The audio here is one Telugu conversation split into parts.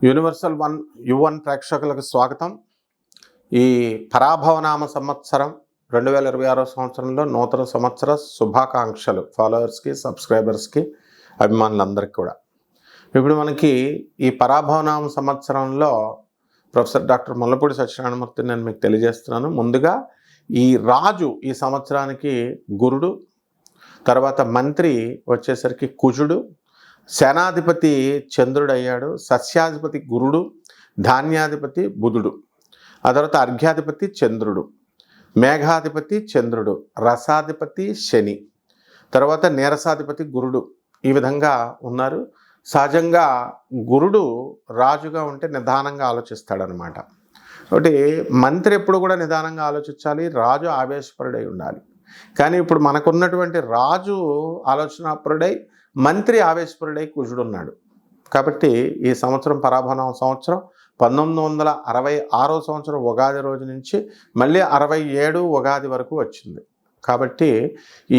యూనివర్సల్ వన్ యు1 ప్రేక్షకులకు స్వాగతం. ఈ పరాభవనామ సంవత్సరం 2026 సంవత్సరంలో నూతన సంవత్సర శుభాకాంక్షలు ఫాలోవర్స్కి, సబ్స్క్రైబర్స్కి, అభిమానులందరికీ కూడా. ఇప్పుడు మనకి ఈ పరాభవనామ సంవత్సరంలో ప్రొఫెసర్ డాక్టర్ ముల్లపూడి సత్యనారాయణమూర్తిని నేను మీకు తెలియజేస్తున్నాను. ముందుగా ఈ రాజు ఈ సంవత్సరానికి గురుడు, తర్వాత మంత్రి వచ్చేసరికి కుజుడు, సేనాధిపతి చంద్రుడు అయ్యాడు, సస్యాధిపతి గురుడు, ధాన్యాధిపతి బుధుడు, ఆ తర్వాత అర్ఘ్యాధిపతి చంద్రుడు, మేఘాధిపతి చంద్రుడు, రసాధిపతి శని, తర్వాత నీరసాధిపతి గురుడు. ఈ విధంగా ఉన్నారు. సహజంగా గురుడు రాజుగా ఉంటే నిదానంగా ఆలోచిస్తాడనమాట. కాబట్టి మంత్రి ఎప్పుడు కూడా నిదానంగా ఆలోచించాలి, రాజు ఆవేశపరుడై ఉండాలి. కానీ ఇప్పుడు మనకున్నటువంటి రాజు ఆలోచనాపరుడై, మంత్రి ఆవేశపరుడై కుజుడున్నాడు. కాబట్టి ఈ సంవత్సరం పరాభవనామ సంవత్సరం 1966 సంవత్సరం ఉగాది రోజు నుంచి మళ్ళీ 67 ఉగాది వరకు వచ్చింది. కాబట్టి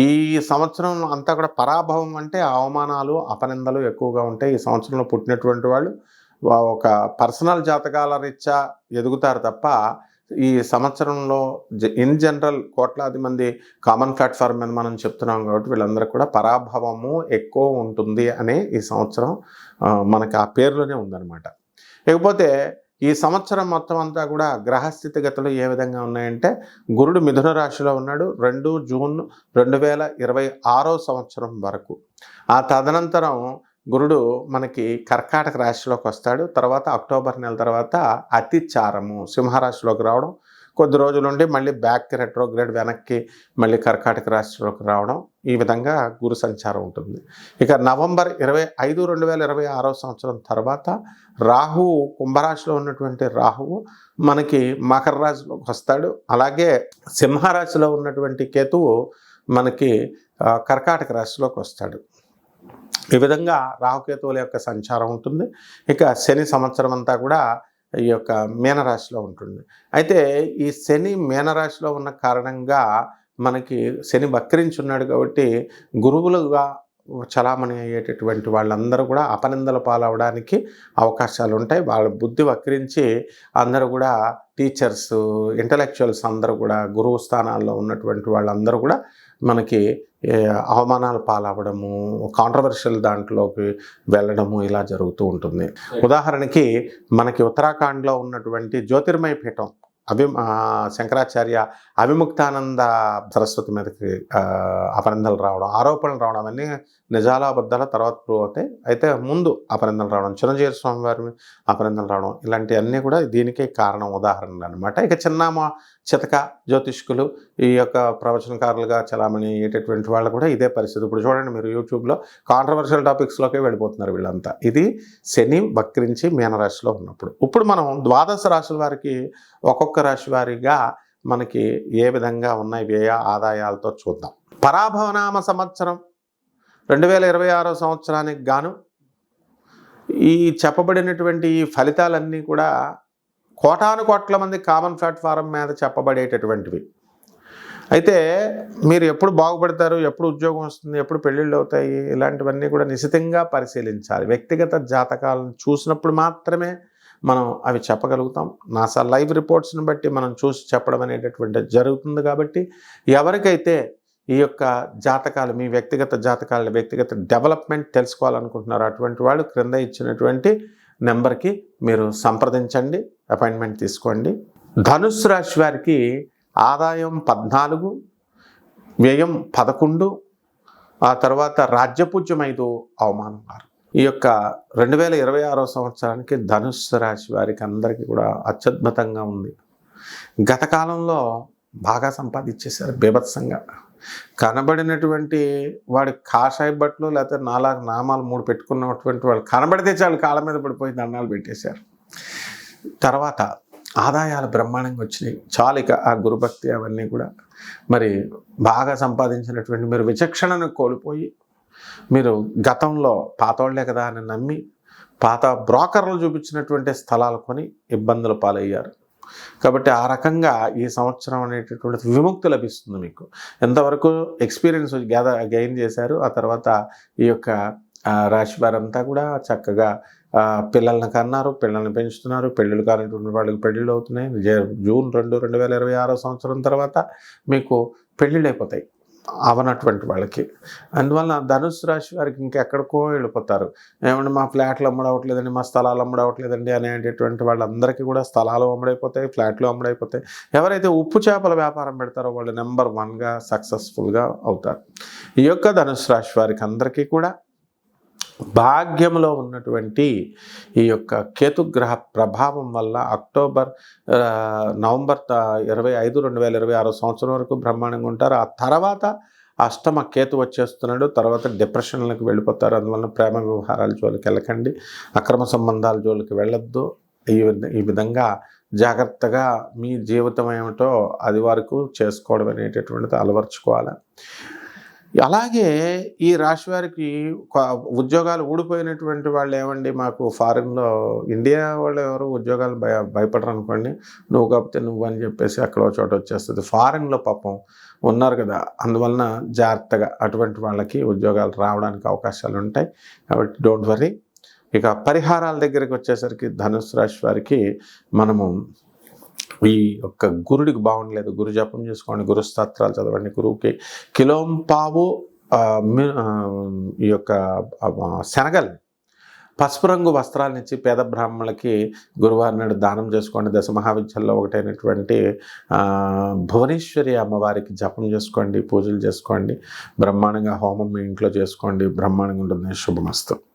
ఈ సంవత్సరం అంతా కూడా పరాభవం అంటే అవమానాలు, అపనిందలు ఎక్కువగా ఉంటాయి. ఈ సంవత్సరంలో పుట్టినటువంటి వాళ్ళు ఒక పర్సనల్ జాతకాల రీత్యా ఎదుగుతారు తప్ప ఈ సంవత్సరంలో ఇన్ జనరల్ కోట్లాది మంది కామన్ ప్లాట్ఫామ్ మీద మనం చెప్తున్నాం కాబట్టి వీళ్ళందరూ కూడా పరాభవము ఎక్కువ ఉంటుంది అనే ఈ సంవత్సరం మనకి ఆ పేరులోనే ఉందన్నమాట. లేకపోతే ఈ సంవత్సరం మొత్తం అంతా కూడా గ్రహస్థితిగతులు ఏ విధంగా ఉన్నాయంటే, గురుడు మిథున రాశిలో ఉన్నాడు 2 జూన్ 2026 సంవత్సరం వరకు. ఆ తదనంతరం గురుడు మనకి కర్కాటక రాశిలోకి వస్తాడు. తర్వాత అక్టోబర్ నెల తర్వాత అతిచారము సింహరాశిలోకి రావడం, కొద్ది రోజుల నుండి మళ్ళీ బ్యాక్ రెట్రోగ్రేడ్ వెనక్కి మళ్ళీ కర్కాటక రాశిలోకి రావడం, ఈ విధంగా గురు సంచారం ఉంటుంది. ఇక నవంబర్ 25, 2026 సంవత్సరం తర్వాత రాహువు కుంభరాశిలో ఉన్నటువంటి రాహువు మనకి మకర రాశిలోకి వస్తాడు. అలాగే సింహరాశిలో ఉన్నటువంటి కేతువు మనకి కర్కాటక రాశిలోకి వస్తాడు. ఈ విధంగా రాహుకేతువుల యొక్క సంచారం ఉంటుంది. ఇక శని సంవత్సరం అంతా కూడా ఈ యొక్క మీనరాశిలో ఉంటుంది. అయితే ఈ శని మీనరాశిలో ఉన్న కారణంగా మనకి శని వక్రించున్నాడు కాబట్టి గురువులుగా చలామణి అయ్యేటటువంటి వాళ్ళందరూ కూడా అపనిందల పాలవడానికి అవకాశాలు ఉంటాయి. వాళ్ళ బుద్ధి వక్రించి అందరూ కూడా టీచర్స్, ఇంటలెక్చువల్స్ అందరూ కూడా గురువు స్థానాల్లో ఉన్నటువంటి వాళ్ళందరూ కూడా మనకి అవమానాలు పాలవ్వడము, కాంట్రవర్షియల్ దాంట్లోకి వెళ్ళడము ఇలా జరుగుతూ ఉంటుంది. ఉదాహరణకి మనకి ఉత్తరాఖండ్లో ఉన్నటువంటి జ్యోతిర్మయ పీఠం శంకరాచార్య అవిముక్తానంద సరస్వతి మీదకి అపనిందలు రావడం, ఆరోపణలు రావడం అన్నీ నిజాల అబద్ధాల తర్వాత ప్రూవ్ అవుతాయి. అయితే ముందు అపనిందలు రావడం, చిరంజీవి స్వామి వారి అపనిందలు రావడం, ఇలాంటివన్నీ కూడా దీనికే కారణం, ఉదాహరణలు అనమాట. ఇక చిన్నామ చితక జ్యోతిష్కులు, ఈ యొక్క ప్రవచనకారులుగా చలామణి అయ్యేటటువంటి వాళ్ళు కూడా ఇదే పరిస్థితి. ఇప్పుడు చూడండి, మీరు యూట్యూబ్లో కాంట్రవర్షియల్ టాపిక్స్లోకే వెళ్ళిపోతున్నారు వీళ్ళంతా. ఇది శని వక్రించి మీనరాశిలో ఉన్నప్పుడు. ఇప్పుడు మనం ద్వాదశ రాశుల వారికి ఒక్కొక్క రాశి వారిగా మనకి ఏ విధంగా ఉన్నాయి వ్యయ ఆదాయాలతో చూద్దాం. పరాభవనామ సంవత్సరం 2026 సంవత్సరానికి గాను ఈ చెప్పబడినటువంటి ఈ ఫలితాలన్నీ కూడా కోటాను కోట్ల మంది కామన్ ప్లాట్ఫారం మీద చెప్పబడేటటువంటివి. అయితే మీరు ఎప్పుడు బాగుపడతారు, ఎప్పుడు ఉద్యోగం వస్తుంది, ఎప్పుడు పెళ్ళిళ్ళు అవుతాయి, ఇలాంటివన్నీ కూడా నిశితంగా పరిశీలించాలి. వ్యక్తిగత జాతకాలను చూసినప్పుడు మాత్రమే మనం అవి చెప్పగలుగుతాం. నాసా లైవ్ రిపోర్ట్స్ని బట్టి మనం చూసి చెప్పడం అనేటటువంటి జరుగుతుంది. కాబట్టి ఎవరికైతే ఈ యొక్క జాతకాలు, మీ వ్యక్తిగత జాతకాలు, వ్యక్తిగత డెవలప్మెంట్ తెలుసుకోవాలనుకుంటున్నారు, అటువంటి వాళ్ళు క్రింద ఇచ్చినటువంటి నెంబర్కి మీరు సంప్రదించండి, అపాయింట్మెంట్ తీసుకోండి. ధనుస్సు రాశి వారికి ఆదాయం 14, వ్యయం 11, ఆ తర్వాత రాజ్యపూజ్యం 5, అవమానం 6. ఈ యొక్క 2026 సంవత్సరానికి ధనుస్సు రాశి వారికి అందరికీ కూడా అత్యద్భుతంగా ఉంది. గత కాలంలో బాగా సంపాదించేశారు బీభత్సంగా. కనబడినటువంటి వాడి కాషాయ బట్టలు లేకపోతే 4 నామాలు 3 పెట్టుకున్నటువంటి వాళ్ళు కనబడితే చాలు కాళ్ళ మీద పడిపోయి దండాలు పెట్టేశారు. తర్వాత ఆదాయాలు బ్రహ్మాండంగా వచ్చినాయి. చాలు ఇక ఆ గురుభక్తి అవన్నీ కూడా మరి బాగా సంపాదించినటువంటి మీరు విచక్షణను కోల్పోయి, మీరు గతంలో పాతోళ్లే కదా అని నమ్మి పాత బ్రోకర్లు చూపించినటువంటి స్థలాలు కొని ఇబ్బందుల పాలయ్యారు. కాబట్టి ఆ రకంగా ఈ సంవత్సరం అనేటటువంటి విముక్తి లభిస్తుంది. మీకు ఎంతవరకు ఎక్స్పీరియన్స్ గెయిన్ చేశారు, ఆ తర్వాత ఈ యొక్క రాశి వారంతా కూడా చక్కగా పిల్లల్ని కన్నారు, పిల్లల్ని పెంచుతున్నారు, పెళ్ళిళ్ళు కానిటువంటి వాళ్ళకి పెళ్ళిళ్ళు అవుతున్నాయి. జూన్ 2, 2026 సంవత్సరం తర్వాత మీకు పెళ్ళిళ్ళు అయిపోతాయి అవనటువంటి వాళ్ళకి. అందువలన ధనుస్సు రాశి వారికి ఇంకెక్కడికో వెళ్ళిపోతారు. ఏమంటే మా ఫ్లాట్లు అమ్ముడవట్లేదండి, మా స్థలాలు అమ్ముడవట్లేదండి అనేటటువంటి వాళ్ళందరికీ కూడా స్థలాలు అమ్ముడైపోతాయి, ఫ్లాట్లు అమ్ముడైపోతాయి. ఎవరైతే ఉప్పు చేపల వ్యాపారం పెడతారో వాళ్ళు నెంబర్ 1గా సక్సెస్ఫుల్గా అవుతారు. ఈ యొక్క ధనుస్సు రాశి వారికి అందరికీ కూడా భాగ్యంలో ఉన్నటువంటి ఈ యొక్క కేతుగ్రహ ప్రభావం వల్ల నవంబర్ 25, 2026 సంవత్సరం వరకు బ్రహ్మాండంగా ఉంటారు. ఆ తర్వాత అష్టమ కేతు వచ్చేస్తున్నాడు. తర్వాత డిప్రెషన్లకు వెళ్ళిపోతారు. అందువలన ప్రేమ వ్యవహారాల జోలికి వెళ్ళకండి, అక్రమ సంబంధాల జోలికి వెళ్ళొద్దు. ఈ విధంగా జాగ్రత్తగా మీ జీవితం ఏమిటో అది వరకు చేసుకోవడం అనేటటువంటిది అలవర్చుకోవాలి. అలాగే ఈ రాశి వారికి ఉద్యోగాలు ఊడిపోయినటువంటి వాళ్ళు ఏమండి, మాకు ఫారిన్లో ఇండియా వాళ్ళు ఎవరు ఉద్యోగాలు భయపడరు అనుకోండి, నువ్వు కాకపోతే నువ్వు అని చెప్పేసి అక్కడో చోట వచ్చేస్తుంది. ఫారిన్లో పాపం ఉన్నారు కదా, అందువలన జాగ్రత్తగా అటువంటి వాళ్ళకి ఉద్యోగాలు రావడానికి అవకాశాలు ఉంటాయి. కాబట్టి డోంట్ వరీ. ఇక పరిహారాల దగ్గరికి వచ్చేసరికి ధనుసు రాశి వారికి మనము ఈ యొక్క గురుడికి బాగుండలేదు, గురు జపం చేసుకోండి, గురు స్తోత్రాలు చదవండి, గురువుకి కిలోంపావు ఈ యొక్క శనగలు పసుపు రంగు వస్త్రాలను ఇచ్చి పేద బ్రాహ్మణులకి గురువారం నాడు దానం చేసుకోండి. దశ మహావిద్యల్లో ఒకటైనటువంటి భువనేశ్వరి అమ్మవారికి జపం చేసుకోండి, పూజలు చేసుకోండి, బ్రహ్మాండంగా హోమం మీ ఇంట్లో చేసుకోండి, బ్రహ్మాండంగా ఉంటుంది. శుభమస్తు.